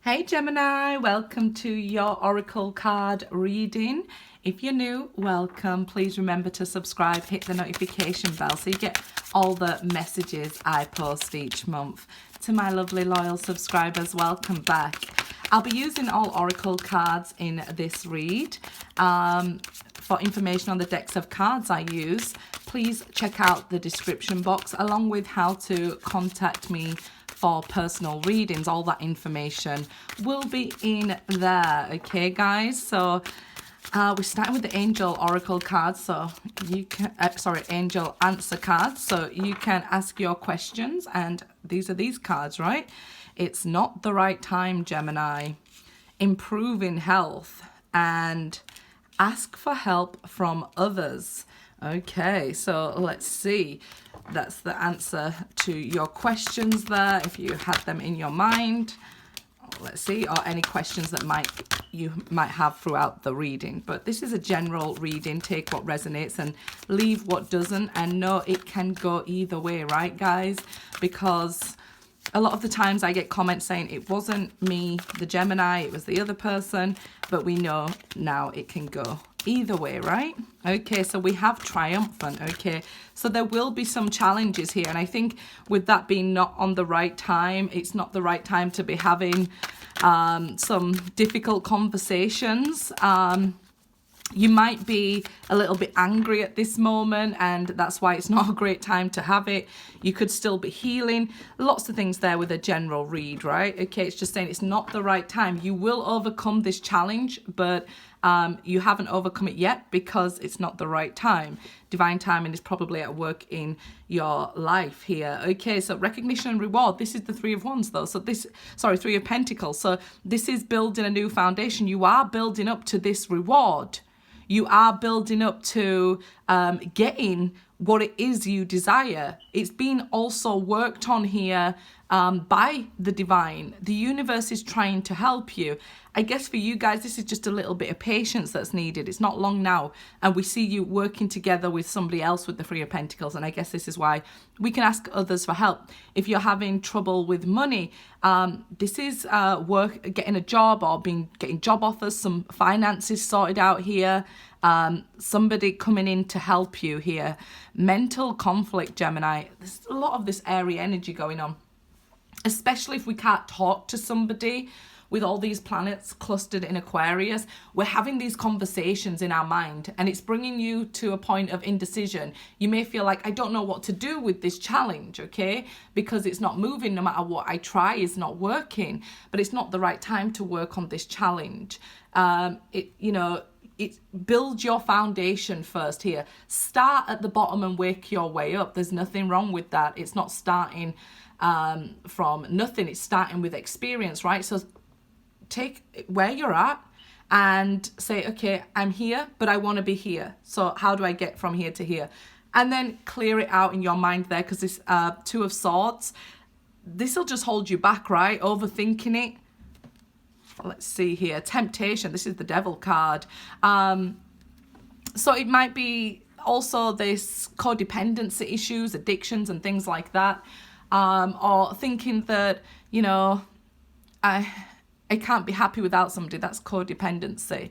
Hey Gemini, welcome to your Oracle card reading. If you're new, welcome. Please remember to subscribe, hit the notification bell so you get all the messages I post each month. To my lovely loyal subscribers, welcome back. I'll be using all Oracle cards in this read. For information on the decks of cards I use, please check out the description box along with how to contact me for personal readings. All that information will be in there. Okay, guys, so we're starting with the Angel Oracle cards, so you can Angel Answer cards, so you can ask your questions. And these are these cards, right? It's not the right time, Gemini. Improving health and ask for help from others. Okay, so let's see. That's the answer to your questions there, if you had them in your mind. Let's see, or any questions that you might have throughout the reading. But this is a general reading. Take what resonates and leave what doesn't. And know it can go either way, right, guys? Because a lot of the times I get comments saying it wasn't me, the Gemini, it was the other person. But we know now it can go either way, right? Okay, so we have triumphant. Okay, so there will be some challenges here, and I think with that being not on the right time, it's not the right time to be having some difficult conversations. You might be a little bit angry at this moment, and that's why it's not a great time to have it. You could still be healing. Lots of things there with a general read, right? Okay, it's just saying it's not the right time. You will overcome this challenge, but you haven't overcome it yet because it's not the right time. Divine timing is probably at work in your life here. Okay, so recognition and reward. This is the Three of Wands, though. So Three of Pentacles. So this is building a new foundation. You are building up to this reward. You are building up to getting what it is you desire. It's been also worked on here by the divine. The universe is trying to help you. I guess for you guys, this is just a little bit of patience that's needed. It's not long now. And we see you working together with somebody else with the Three of Pentacles. And I guess this is why we can ask others for help. If you're having trouble with money, this is getting a job or getting job offers, some finances sorted out here. Somebody coming in to help you here. Mental conflict, Gemini. There's a lot of this airy energy going on, especially if we can't talk to somebody. With all these planets clustered in Aquarius, we're having these conversations in our mind, and it's bringing you to a point of indecision. You may feel like, I don't know what to do with this challenge, okay? Because it's not moving. No matter what I try, it's not working. But it's not the right time to work on this challenge. It's build your foundation first here. Start at the bottom and work your way up. There's nothing wrong with that. It's not starting from nothing. It's starting with experience, right? So take where you're at and say, okay, I'm here, but I want to be here. So how do I get from here to here? And then clear it out in your mind there, because this Two of Swords, this will just hold you back, right? Overthinking it. Let's see here. Temptation. This is the Devil card. So it might be also this codependency issues, addictions and things like that. Or thinking that, I can't be happy without somebody. That's codependency.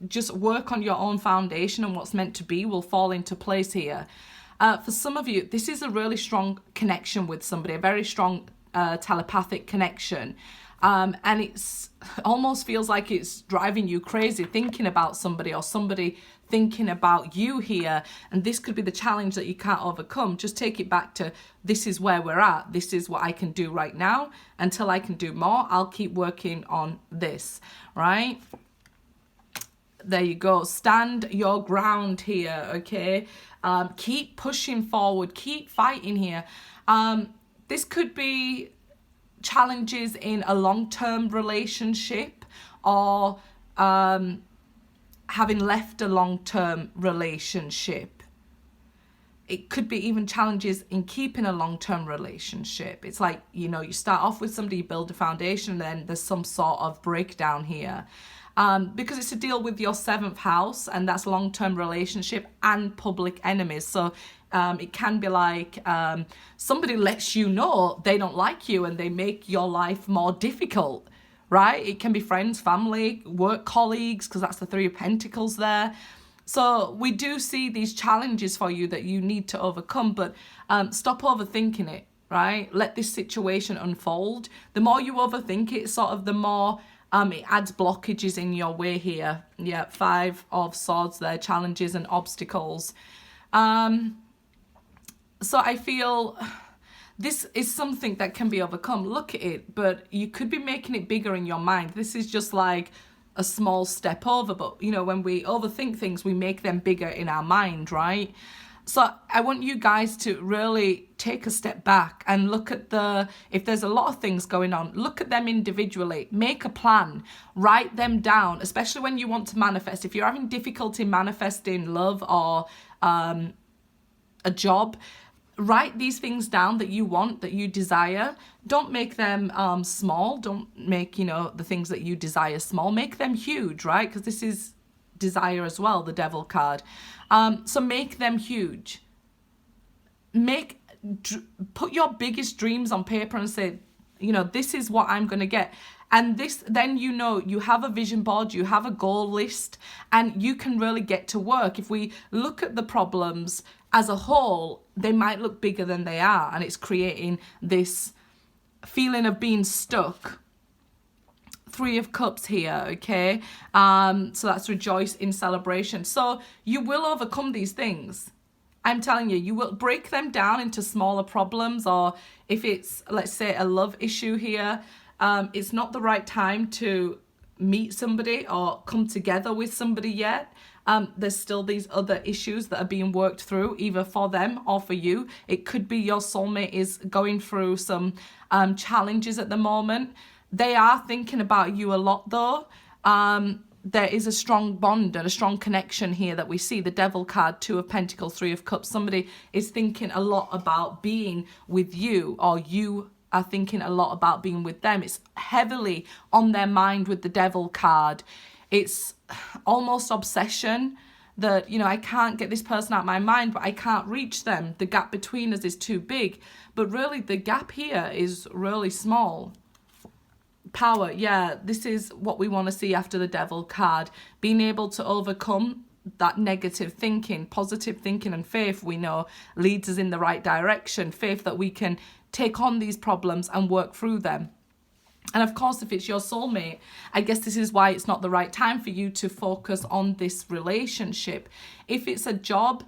Just work on your own foundation, and what's meant to be will fall into place here. For some of you, this is a really strong connection with somebody, a very strong telepathic connection. And it's almost feels like it's driving you crazy thinking about somebody, or somebody thinking about you here. And this could be the challenge that you can't overcome. Just take it back to, this is where we're at. This is what I can do right now. Until I can do more, I'll keep working on this, right? There you go. Stand your ground here, okay? Keep pushing forward. Keep fighting here. This could be challenges in a long-term relationship, or having left a long-term relationship. It could be even challenges in keeping a long-term relationship. It's like, you start off with somebody, you build a foundation, and then there's some sort of breakdown here. Because it's to deal with your 7th house, and that's long-term relationship and public enemies. So It can be like somebody lets you know they don't like you and they make your life more difficult, right? It can be friends, family, work colleagues, because that's the Three of Pentacles there. So we do see these challenges for you that you need to overcome, but stop overthinking it, right? Let this situation unfold. The more you overthink it, sort of the more it adds blockages in your way here. Yeah, Five of Swords there, challenges and obstacles. So I feel this is something that can be overcome. Look at it, but you could be making it bigger in your mind. This is just like a small step over, but you know, when we overthink things, we make them bigger in our mind, right? So I want you guys to really take a step back and look at if there's a lot of things going on, look at them individually, make a plan, write them down, especially when you want to manifest. If you're having difficulty manifesting love or a job, write these things down that you want, that you desire. Don't make them small. Don't make, you know, the things that you desire small. Make them huge, right? Because this is desire as well, the Devil card. So make them huge. Put your biggest dreams on paper and say, you know, this is what I'm going to get. And this, then you know, you have a vision board, you have a goal list, and you can really get to work. If we look at the problems as a whole, they might look bigger than they are, and it's creating this feeling of being stuck. Three of Cups here, okay? So that's rejoice in celebration. So you will overcome these things. I'm telling you, you will break them down into smaller problems, or if it's, let's say, a love issue here, it's not the right time to meet somebody or come together with somebody yet. There's still these other issues that are being worked through, either for them or for you. It could be your soulmate is going through some challenges at the moment. They are thinking about you a lot though. There is a strong bond and a strong connection here that we see. The Devil card, Two of Pentacles, Three of Cups. Somebody is thinking a lot about being with you, or you are thinking a lot about being with them. It's heavily on their mind with the Devil card. It's almost obsession that, you know, I can't get this person out of my mind, but I can't reach them. The gap between us is too big. But really, the gap here is really small. Power, yeah, this is what we want to see after the Devil card. Being able to overcome that negative thinking. Positive thinking and faith, we know, leads us in the right direction. Faith that we can take on these problems and work through them. And of course, if it's your soulmate, I guess this is why it's not the right time for you to focus on this relationship. If it's a job,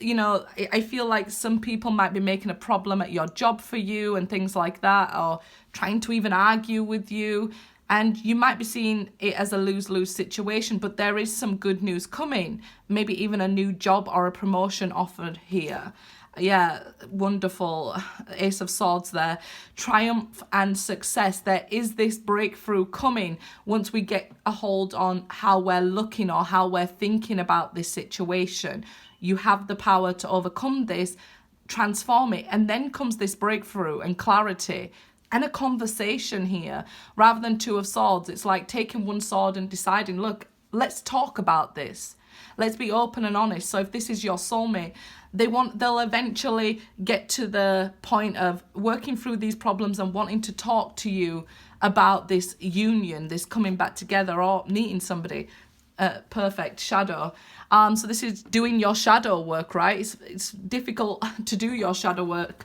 you know, I feel like some people might be making a problem at your job for you and things like that, or trying to even argue with you. And you might be seeing it as a lose-lose situation, but there is some good news coming. Maybe even a new job or a promotion offered here. Yeah, wonderful. Ace of Swords there. Triumph and success. There is this breakthrough coming once we get a hold on how we're looking or how we're thinking about this situation. You have the power to overcome this, transform it, and then comes this breakthrough and clarity and a conversation here. Rather than Two of Swords, it's like taking one sword and deciding, look, let's talk about this. Let's be open and honest. So if this is your soulmate, they'll eventually get to the point of working through these problems and wanting to talk to you about this union, this coming back together, or meeting somebody. Perfect. Shadow. So this is doing your shadow work, right? It's difficult to do your shadow work.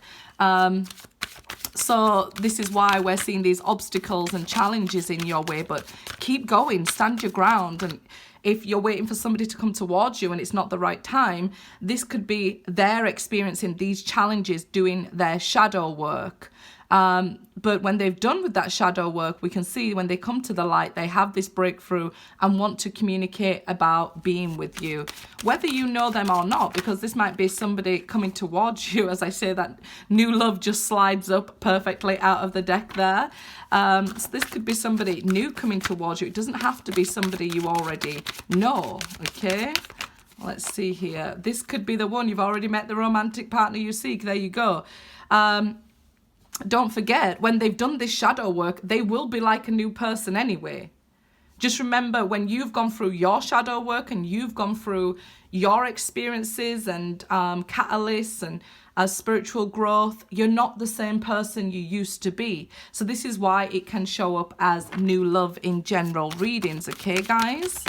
So this is why we're seeing these obstacles and challenges in your way, but keep going, stand your ground. And if you're waiting for somebody to come towards you and it's not the right time, this could be their experiencing these challenges doing their shadow work. But when they've done with that shadow work, we can see when they come to the light, they have this breakthrough and want to communicate about being with you, whether you know them or not, because this might be somebody coming towards you. As I say, that new love just slides up perfectly out of the deck there. So this could be somebody new coming towards you. It doesn't have to be somebody you already know, okay? Let's see here. This could be the one. You've already met the romantic partner you seek. There you go. Don't forget, when they've done this shadow work, they will be like a new person anyway. Just remember, when you've gone through your shadow work and you've gone through your experiences and catalysts and spiritual growth, you're not the same person you used to be. So this is why it can show up as new love in general readings, okay, guys?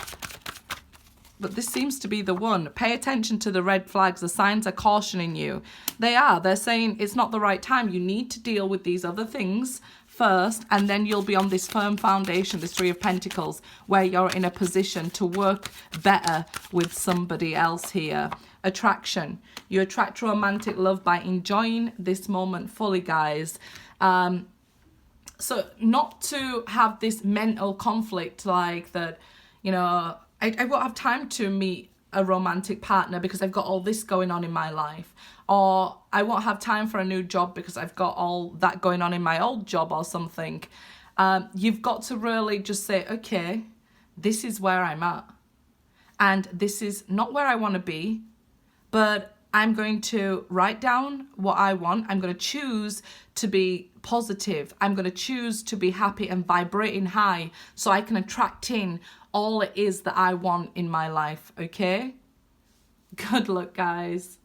But this seems to be the one. Pay attention to the red flags. The signs are cautioning you. They're saying it's not the right time. You need to deal with these other things first, and then you'll be on this firm foundation, this Three of Pentacles, where you're in a position to work better with somebody else here. Attraction. You attract romantic love by enjoying this moment fully, guys. So not to have this mental conflict like that, you know, I won't have time to meet a romantic partner because I've got all this going on in my life. Or I won't have time for a new job because I've got all that going on in my old job or something. You've got to really just say, okay, this is where I'm at. And this is not where I want to be, but I'm going to write down what I want. I'm going to choose to be positive. I'm going to choose to be happy and vibrating high so I can attract in all it is that I want in my life, okay? Good luck, guys.